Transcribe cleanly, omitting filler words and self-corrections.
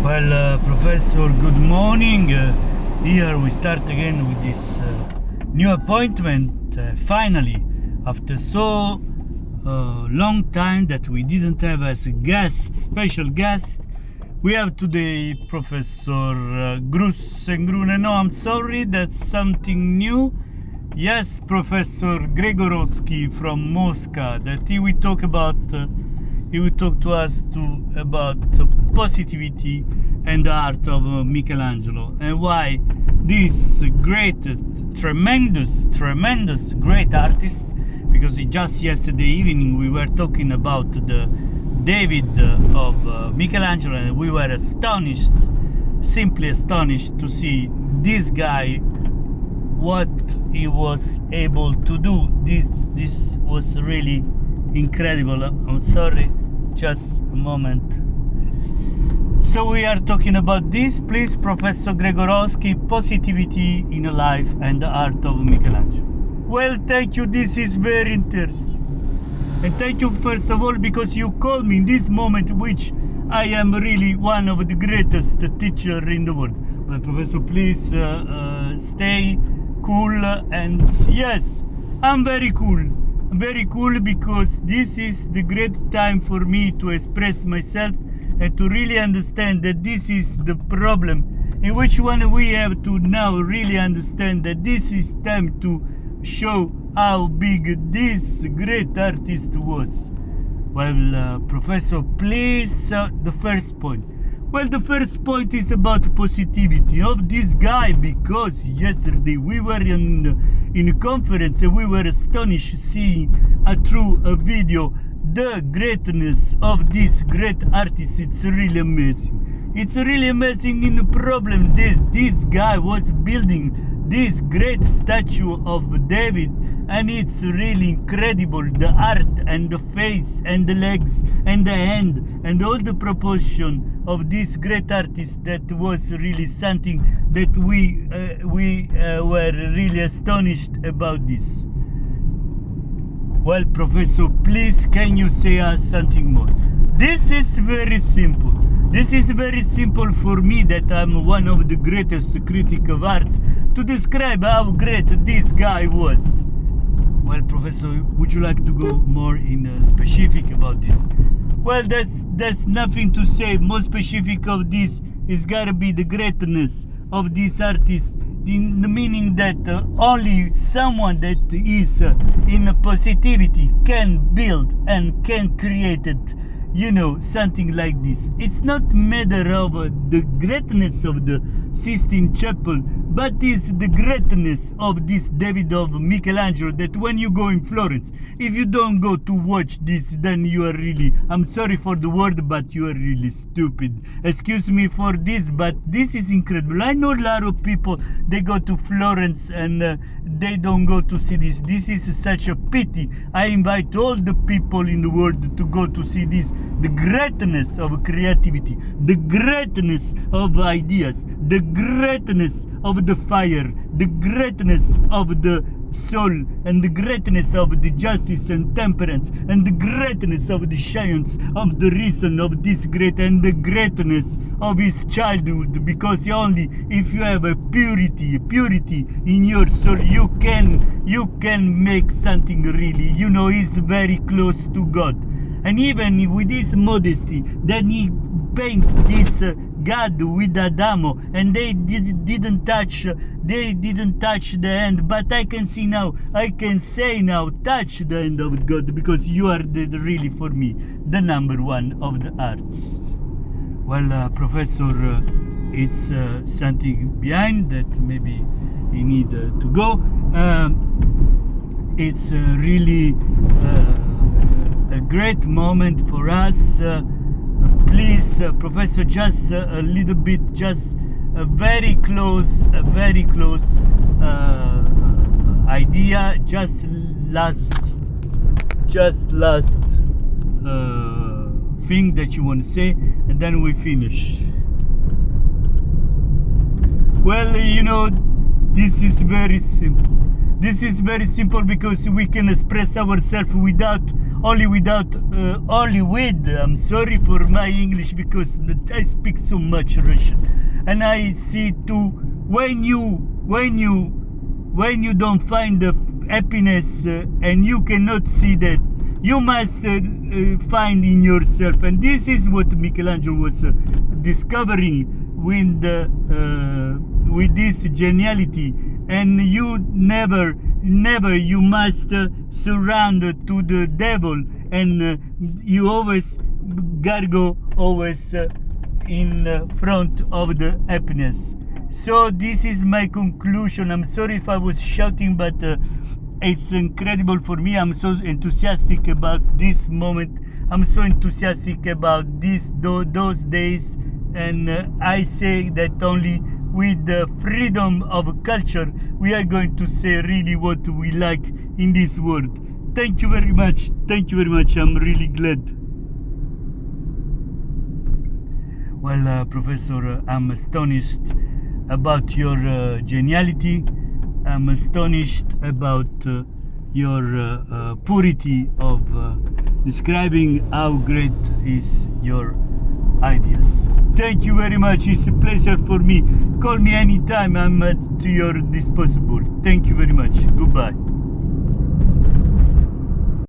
Well, Professor, good morning. Here we start again with this new appointment. Finally, after so long time that we didn't have as a guest, special guest, we have today Professor Grussengrune. No, I'm sorry, that's something new. Yes, Professor Gregorowski from Moscow. That he will talk about. He will talk to us about positivity and the art of Michelangelo, and why this great, tremendous great artist, because just yesterday evening we were talking about the David of Michelangelo, and we were astonished, simply astonished to see this guy, what he was able to do. This was really incredible. I'm sorry, just a moment. So we are talking about this. Please, Professor Gregorowski, positivity in life and the art of Michelangelo. Well, thank you. This is very interesting. And thank you, first of all, because you called me in this moment, which I am really one of the greatest teacher in the world. Well, Professor, please stay cool. And yes, I'm very cool. Very cool, because this is the great time for me to express myself and to really understand that this is the problem, in which one we have to now really understand that this is time to show how big this great artist was. Well, Professor, please, the first point. Well, the first point is about positivity of this guy, because yesterday we were in a conference and we were astonished seeing through a video the greatness of this great artist. It's really amazing. It's really amazing in the problem that this guy was building this great statue of David, and it's really incredible, the art and the face and the legs and the hand and all the proportion of this great artist. That was really something that we were really astonished about this. Well, Professor, please, can you say us something more? This is very simple. This is very simple for me, that I'm one of the greatest critics of arts, to describe how great this guy was. Well, Professor, would you like to go more in specific about this? Well, that's nothing to say. More specific of this is gotta be the greatness of this artist, in the meaning that only someone that is in positivity can build and can create it, something like this. It's not matter of the greatness of the Sistine Chapel, but it's the greatness of this David of Michelangelo, that when you go in Florence, if you don't go to watch this, then you are really, I'm sorry for the word, but you are really stupid. Excuse me for this, but this is incredible. I know a lot of people, they go to Florence and they don't go to see this. This is such a pity. I invite all the people in the world to go to see this. The greatness of creativity, the greatness of ideas, the greatness of the fire, the greatness of the soul, and the greatness of the justice and temperance, and the greatness of the science of the reason of this great, and the greatness of his childhood, because only if you have a purity in your soul, you can make something really, he's very close to God. And even with his modesty, then he paint this God with Adamo, and they didn't touch the hand. But I can say now, touch the hand of God, because you are really for me the number one of the arts. Well, Professor, it's something behind that maybe you need to go. It's really a great moment for us. Please, Professor, just a little bit, just a very close idea, just last thing that you want to say, and then we finish. Well, this is very simple. This is very simple, because we can express ourselves without only with. I'm sorry for my English because I speak so much Russian, and I see too when you don't find the happiness and you cannot see that, you must find in yourself, and this is what Michelangelo was discovering with this geniality. And you never you must surround to the devil, and you always gotta go always in front of the happiness. So this is my conclusion. I'm sorry if I was shouting, but it's incredible for me. I'm so enthusiastic about this moment. I'm so enthusiastic about those days, and I say that only with the freedom of culture we are going to say really what we like in this world. Thank you very much. Thank you very much. I'm really glad. Well, Professor, I'm astonished about your geniality. I'm astonished about your purity of describing how great is your ideas. Thank you very much. It's a pleasure for me. Call me anytime. I'm at your disposal. Thank you very much. Goodbye.